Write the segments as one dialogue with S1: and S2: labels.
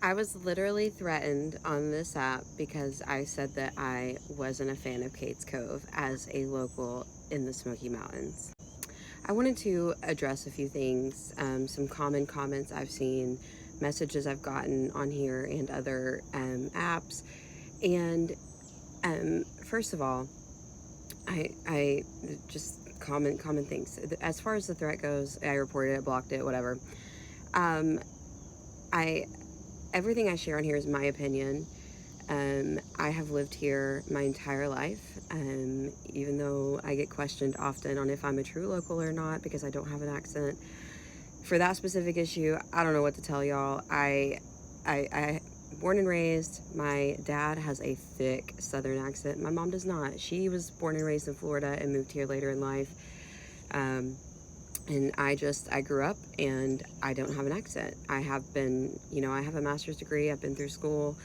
S1: I was literally threatened on this app because I said that I wasn't a fan of Kate's Cove as a local in the Smoky Mountains. I wanted to address a few things, some common comments I've seen, messages I've gotten on here and other apps. And first of all, I just common things. As far as the threat goes, I reported it, blocked it, whatever. Um, I Everything I share on here is my opinion. I have lived here my entire life, even though I get questioned often on if I'm a true local or not because I don't have an accent. For that specific issue, I don't know what to tell y'all. I born and raised. My dad has a thick Southern accent. My mom does not. She was born and raised in Florida and moved here later in life. And I grew up and I don't have an accent. I have been, I have a master's degree. I've been through school.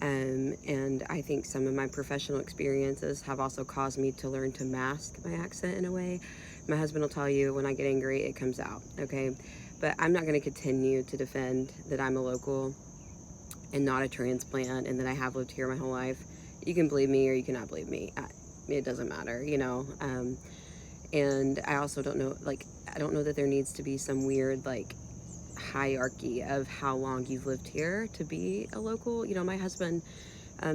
S1: And I think some of my professional experiences have also caused me to learn to mask my accent in a way. My husband will tell you when I get angry, it comes out, okay? But I'm not going to continue to defend that I'm a local and not a transplant and that I have lived here my whole life. You can believe me or you cannot believe me. It doesn't matter, and I also don't know, I don't know that there needs to be some weird, hierarchy of how long you've lived here to be a local. My husband,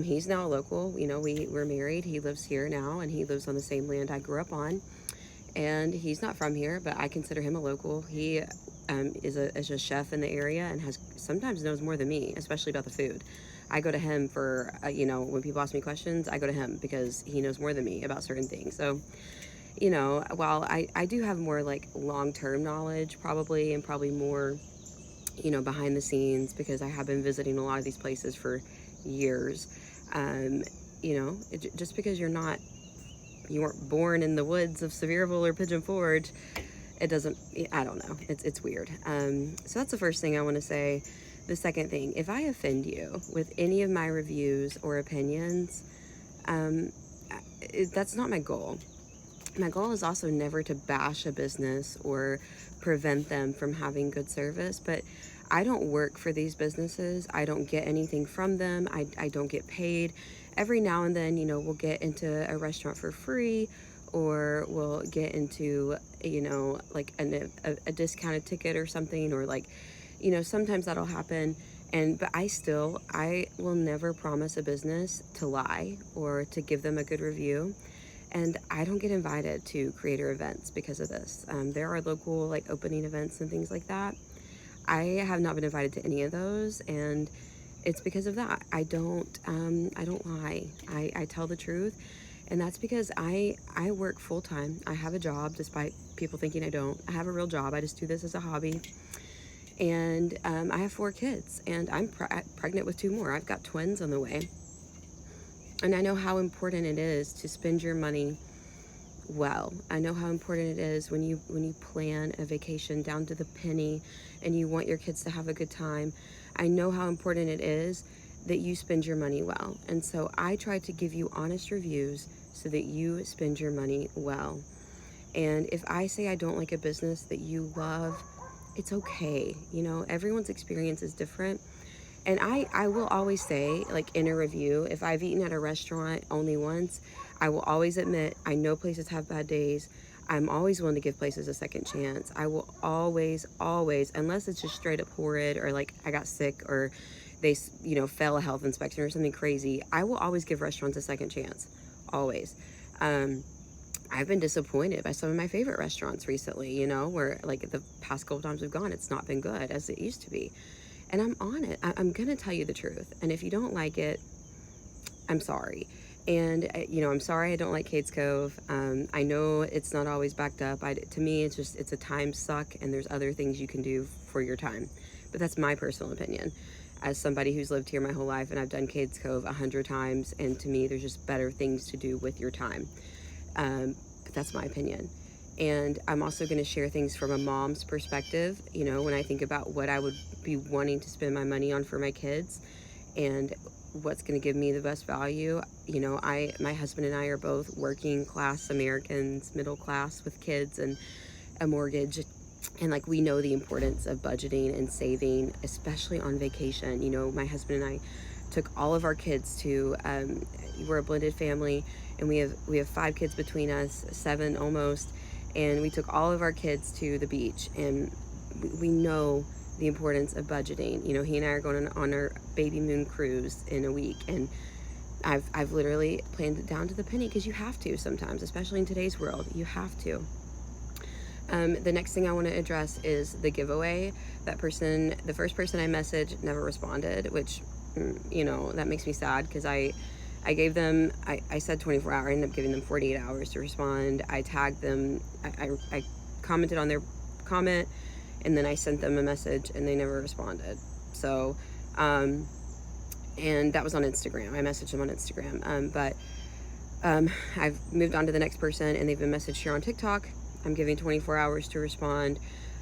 S1: he's now a local. We're married. He lives here now, and he lives on the same land I grew up on. And he's not from here, but I consider him a local. He is a chef in the area and sometimes knows more than me, especially about the food. I go to him for, when people ask me questions, I go to him because he knows more than me about certain things. So, while I do have more long-term knowledge probably, and probably more, behind the scenes because I have been visiting a lot of these places for years. Just because you weren't born in the woods of Sevierville or Pigeon Forge, it doesn't, I don't know. It's weird. So that's the first thing I want to say. The second thing, if I offend you with any of my reviews or opinions, that's not my goal. My goal is also never to bash a business or prevent them from having good service, but I don't work for these businesses. I don't get anything from them. I don't get paid. Every now and then, we'll get into a restaurant for free, or we'll get into, a discounted ticket or something, or sometimes that'll happen. But I will never promise a business to lie or to give them a good review. And I don't get invited to creator events because of this. There are local opening events and things like that. I have not been invited to any of those, and it's because of that. I don't lie. I tell the truth, and that's because I work full time. I have a job, despite people thinking I don't. I have a real job. I just do this as a hobby. And I have 4 kids, and I'm pregnant with 2 more. I've got twins on the way. And I know how important it is to spend your money well. I know how important it is when you plan a vacation down to the penny and you want your kids to have a good time. I know how important it is that you spend your money well. And so I try to give you honest reviews so that you spend your money well. And if I say I don't like a business that you love, it's okay. Everyone's experience is different. And I will always say, in a review, if I've eaten at a restaurant only once, I will always admit I know places have bad days. I'm always willing to give places a second chance. I will always, unless it's just straight up horrid, or I got sick, or they, fail a health inspection or something crazy, I will always give restaurants a second chance. Always. I've been disappointed by some of my favorite restaurants recently, where the past couple times we've gone, it's not been good as it used to be. And I'm on it. I'm going to tell you the truth. And if you don't like it, I'm sorry. And, I'm sorry I don't like Kate's Cove. I know it's not always backed up. To me, it's a time suck, and there's other things you can do for your time. But that's my personal opinion. As somebody who's lived here my whole life, and I've done Kate's Cove 100 times, and to me, there's just better things to do with your time. But that's my opinion. And I'm also going to share things from a mom's perspective, when I think about what I would be wanting to spend my money on for my kids and what's going to give me the best value. My husband and I are both working class Americans, middle class with kids and a mortgage. And like, we know the importance of budgeting and saving, especially on vacation. You know, my husband and I took all of our kids to, we're a blended family, and we have 5 kids between us, 7 almost, and we took all of our kids to the beach, and we know the importance of budgeting. You know, he and I are going on our baby moon cruise in a week, and I've literally planned it down to the penny, because you have to sometimes, especially in today's world. You have to. The next thing I want to address is the giveaway. That person, the first person I messaged, never responded, which, you know, that makes me sad, because I gave them, I said 24 hours, I ended up giving them 48 hours to respond. I tagged them, I commented on their comment, and then I sent them a message, and they never responded. So, and that was on Instagram. I messaged them on Instagram. But I've moved on to the next person, and they've been messaged here on TikTok. I'm giving 24 hours to respond.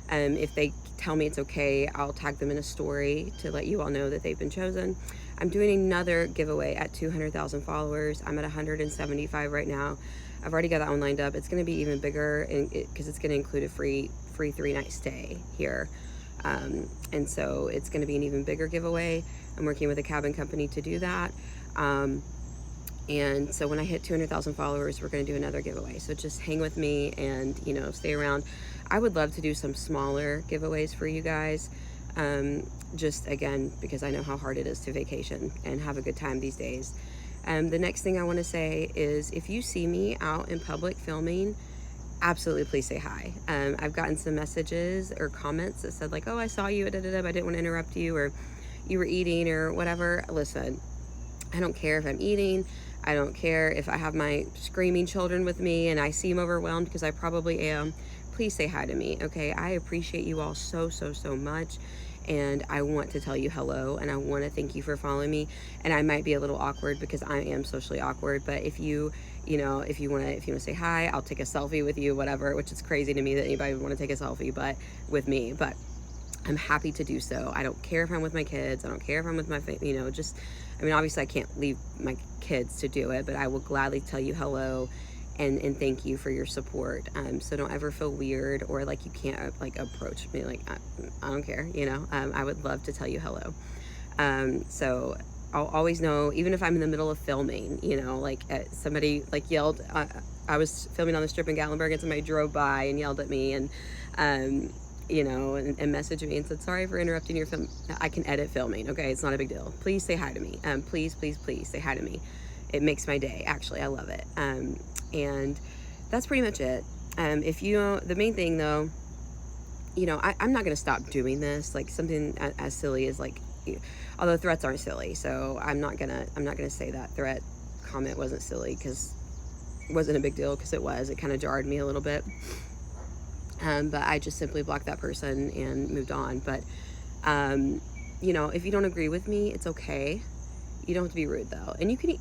S1: If they tell me it's okay, I'll tag them in a story to let you all know that they've been chosen. I'm doing another giveaway at 200,000 followers. I'm at 175 right now. I've already got that one lined up. It's going to be even bigger, because it's going to include a free 3-night stay here. And so it's going to be an even bigger giveaway. I'm working with a cabin company to do that. And so when I hit 200,000 followers, we're going to do another giveaway. So just hang with me and, you know, stay around. I would love to do some smaller giveaways for you guys. Just again, because I know how hard it is to vacation and have a good time these days. The next thing I want to say is, if you see me out in public filming, absolutely please say hi. I've gotten some messages or comments that said like, oh, I saw you, I didn't want to interrupt you, or you were eating or whatever. Listen, I don't care if I'm eating. I don't care if I have my screaming children with me and I seem overwhelmed, because I probably am. Please say hi to me, okay? I appreciate you all so much, and I want to tell you hello, and I want to thank you for following me. And I might be a little awkward, because I am socially awkward, but if you know, if you want to say hi, I'll take a selfie with you, whatever, which is crazy to me that anybody would want to take a selfie but with me, but I'm happy to do so. I don't care if I'm with my kids. I don't care if I'm with my family, you know, just, I mean, obviously I can't leave my kids to do it, but I will gladly tell you hello and thank you for your support. So don't ever feel weird or like you can't like approach me. Like, I don't care, you know. I would love to tell you hello. So I'll always know, even if I'm in the middle of filming, you know, like somebody like yelled, I was filming on the strip in Gatlinburg, and somebody drove by and yelled at me, and you know, and messaged me and said, sorry for interrupting your film. I can edit filming, okay? It's not a big deal. Please say hi to me. Please say hi to me. It makes my day, actually. I love it. And that's pretty much it. If you, the main thing though, you know, I'm not gonna stop doing this. Like something as silly as like, although threats aren't silly, so I'm not gonna say that threat comment wasn't silly, because it wasn't a big deal, because it was. It kind of jarred me a little bit. But I just simply blocked that person and moved on. But, you know, if you don't agree with me, it's okay. You don't have to be rude though. And you can,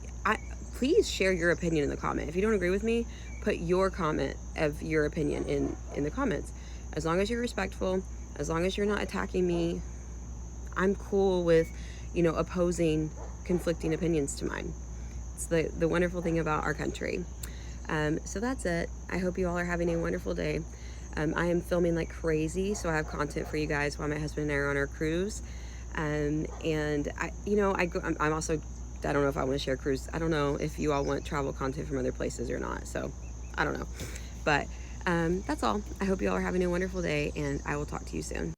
S1: please share your opinion in the comment. If you don't agree with me, put your comment of your opinion in the comments. As long as you're respectful, as long as you're not attacking me, I'm cool with, you know, opposing conflicting opinions to mine. It's the wonderful thing about our country. So that's it. I hope you all are having a wonderful day. I am filming like crazy, so I have content for you guys while my husband and I are on our cruise. And I, you know, I'm also, I don't know if I want to share cruise. I don't know if you all want travel content from other places or not. So I don't know, but that's all. I hope you all are having a wonderful day, and I will talk to you soon.